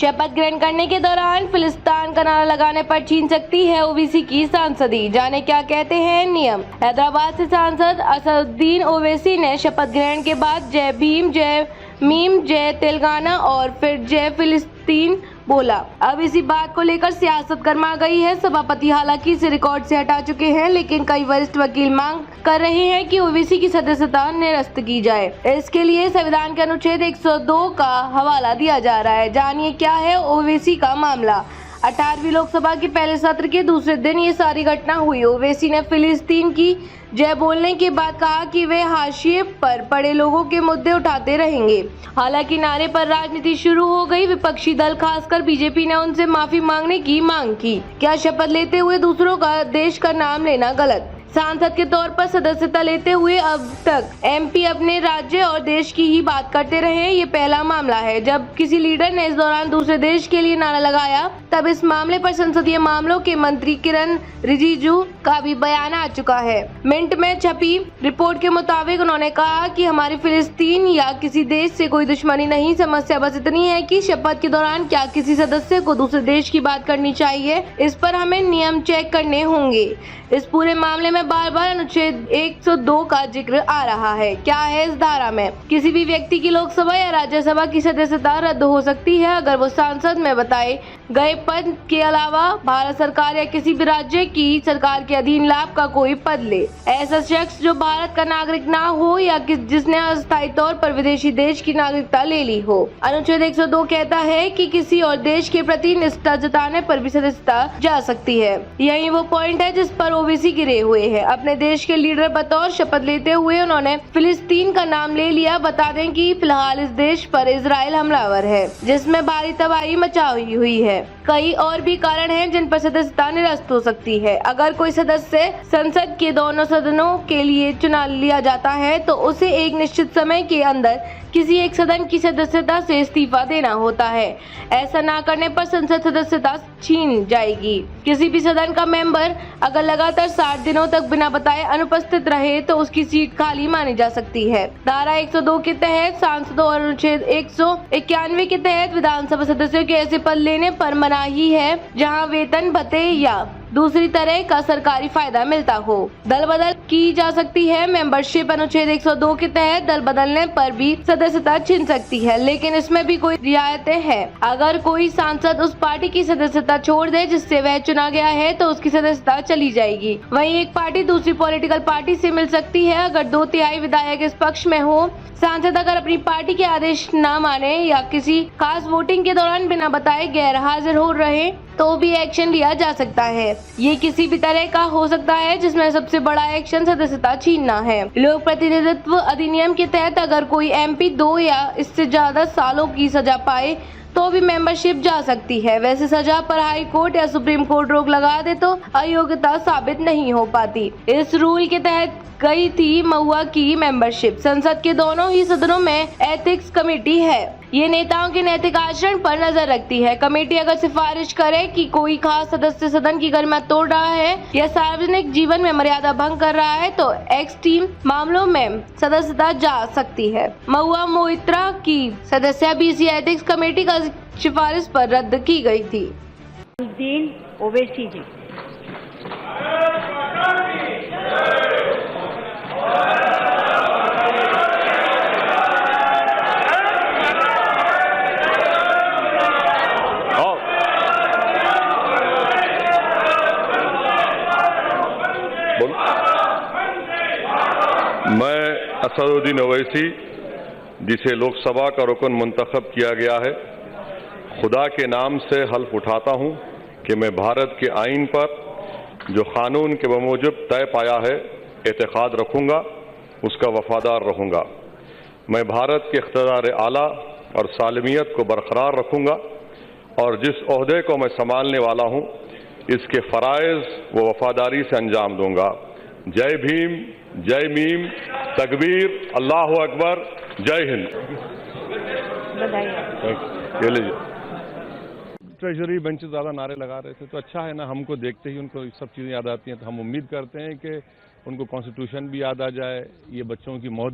शपथ ग्रहण करने के दौरान फिलिस्तीन का नारा लगाने पर छीन सकती है ओवैसी की सांसदी। जाने क्या कहते हैं नियम। हैदराबाद से सांसद असदुद्दीन ओवैसी ने शपथ ग्रहण के बाद जय भीम, जय मीम, जय तेलंगाना और फिर जय फिलिस्तीन बोला। अब इसी बात को लेकर सियासत गर्मा गई है। सभापति हालांकि इसे रिकॉर्ड से हटा चुके हैं, लेकिन कई वरिष्ठ वकील मांग कर रहे हैं कि ओवैसी की सदस्यता निरस्त की जाए। इसके लिए संविधान के अनुच्छेद 102 का हवाला दिया जा रहा है। जानिए क्या है ओवैसी का मामला। 18वीं लोकसभा के पहले सत्र के दूसरे दिन ये सारी घटना हुई। ओवैसी ने फिलिस्तीन की जय बोलने के बाद कहा कि वे हाशिए पर पड़े लोगों के मुद्दे उठाते रहेंगे। हालांकि नारे पर राजनीति शुरू हो गई। विपक्षी दल खासकर बीजेपी ने उनसे माफी मांगने की मांग की। क्या शपथ लेते हुए दूसरों का देश का नाम लेना गलत? सांसद के तौर पर सदस्यता लेते हुए अब तक एमपी अपने राज्य और देश की ही बात करते रहे। ये पहला मामला है जब किसी लीडर ने इस दौरान दूसरे देश के लिए नारा लगाया। तब इस मामले पर संसदीय मामलों के मंत्री किरण रिजिजू का भी बयान आ चुका है। मिंट में छपी रिपोर्ट के मुताबिक उन्होंने कहा कि हमारी फिलिस्तीन या किसी देश से कोई दुश्मनी नहीं। समस्या बस इतनी है कि शपथ के दौरान क्या किसी सदस्य को दूसरे देश की बात करनी चाहिए। इस पर हमें नियम चेक करने होंगे। इस पूरे मामले में बार बार अनुच्छेद 102 का जिक्र आ रहा है। क्या है इस धारा में? किसी भी व्यक्ति की लोकसभा या राज्यसभा की सदस्यता रद्द हो सकती है अगर वो सांसद में बताए गए पद के अलावा भारत सरकार या किसी भी राज्य की सरकार के अधीन लाभ का कोई पद ले। ऐसा शख्स जो भारत का नागरिक ना हो या जिसने अस्थायी तौर पर विदेशी देश की नागरिकता ले ली हो। अनुच्छेद 102 कहता है कि किसी और देश के प्रति निष्ठा जताने पर भी सदस्यता जा सकती है। यही वो पॉइंट है जिस पर ओवैसी गिरे हुए हैं। अपने देश के लीडर बतौर शपथ लेते हुए उन्होंने फिलिस्तीन का नाम ले लिया। बता दें कि फिलहाल इस देश पर इजराइल हमलावर है जिसमें भारी तबाही मचाई हुई है। कई और भी कारण हैं जिन पर सदस्यता निरस्त हो सकती है। अगर कोई सदस्य संसद के दोनों सदनों के लिए चुना लिया जाता है तो उसे एक निश्चित समय के अंदर किसी एक सदन की सदस्यता से इस्तीफा देना होता है। ऐसा ना करने पर संसद सदस्यता छीन जाएगी। किसी भी सदन का मेंबर अगर लगातार 60 दिनों तक बिना बताए अनुपस्थित रहे तो उसकी सीट खाली मानी जा सकती है। धारा 102 के तहत सांसदों और अनुच्छेद 191 के तहत विधानसभा सदस्यों के ऐसे पद लेने पर मनाही है जहां वेतन, भत्ते या दूसरी तरह का सरकारी फायदा मिलता हो। दल बदल की जा सकती है। मेंबरशिप अनुच्छेद 102 के तहत दल बदलने पर भी सदस्यता छिन सकती है, लेकिन इसमें भी कोई रियायतें हैं। अगर कोई सांसद उस पार्टी की सदस्यता छोड़ दे जिससे वह चुना गया है तो उसकी सदस्यता चली जाएगी। वहीं एक पार्टी दूसरी पॉलिटिकल पार्टी से मिल सकती है अगर 2/3 विधायक इस पक्ष में हो। सांसद अगर अपनी पार्टी के आदेश न माने या किसी खास वोटिंग के दौरान बिना बताए गैर हाजिर हो रहे तो भी एक्शन लिया जा सकता है। ये किसी भी तरह का हो सकता है जिसमें सबसे बड़ा एक्शन सदस्यता छीनना है। लोक प्रतिनिधित्व अधिनियम के तहत अगर कोई एमपी 2 या इससे ज्यादा सालों की सजा पाए तो भी मेंबरशिप जा सकती है। वैसे सजा पर हाई कोर्ट या सुप्रीम कोर्ट रोक लगा दे तो अयोग्यता साबित नहीं हो पाती। इस रूल के तहत गई थी महुआ की मेंबरशिप। संसद के दोनों ही सदनों में एथिक्स कमेटी है। ये नेताओं के नैतिक आचरण पर नजर रखती है। कमेटी अगर सिफारिश करे कि कोई खास सदस्य सदन की गरिमा तोड़ रहा है या सार्वजनिक जीवन में मर्यादा भंग कर रहा है तो एक्सट्रीम मामलों में सदस्यता जा सकती है। महुआ मोइत्रा की सदस्य बीसी एथिक्स कमेटी का सिफारिश पर रद्द की गई थी। ओवैसी जी मैं असदुद्दीन ओवैसी, जिसे लोकसभा का रुकन मुंतखब किया गया है, खुदा के नाम से हल्फ उठाता हूं कि मैं भारत के आईन पर जो कानून के बमूजिब तय पाया है एतकाद रखूंगा, उसका वफादार रहूंगा। मैं भारत के इख्तियार आला और सालमियत को बरकरार रखूंगा और जिस ओहदे को मैं संभालने वाला हूं इसके फ़राइज़ व वफादारी से अंजाम दूंगा। जय भीम, जय मीम, तकबीर, अल्लाह अकबर, जय हिंद। ट्रेजरी बेंच ज़्यादा नारे लगा रहे थे तो अच्छा है ना, हमको देखते ही उनको सब चीज़ें याद आती हैं। तो हम उम्मीद करते हैं कि उनको कॉन्स्टिट्यूशन भी याद आ जाए, ये बच्चों की मौत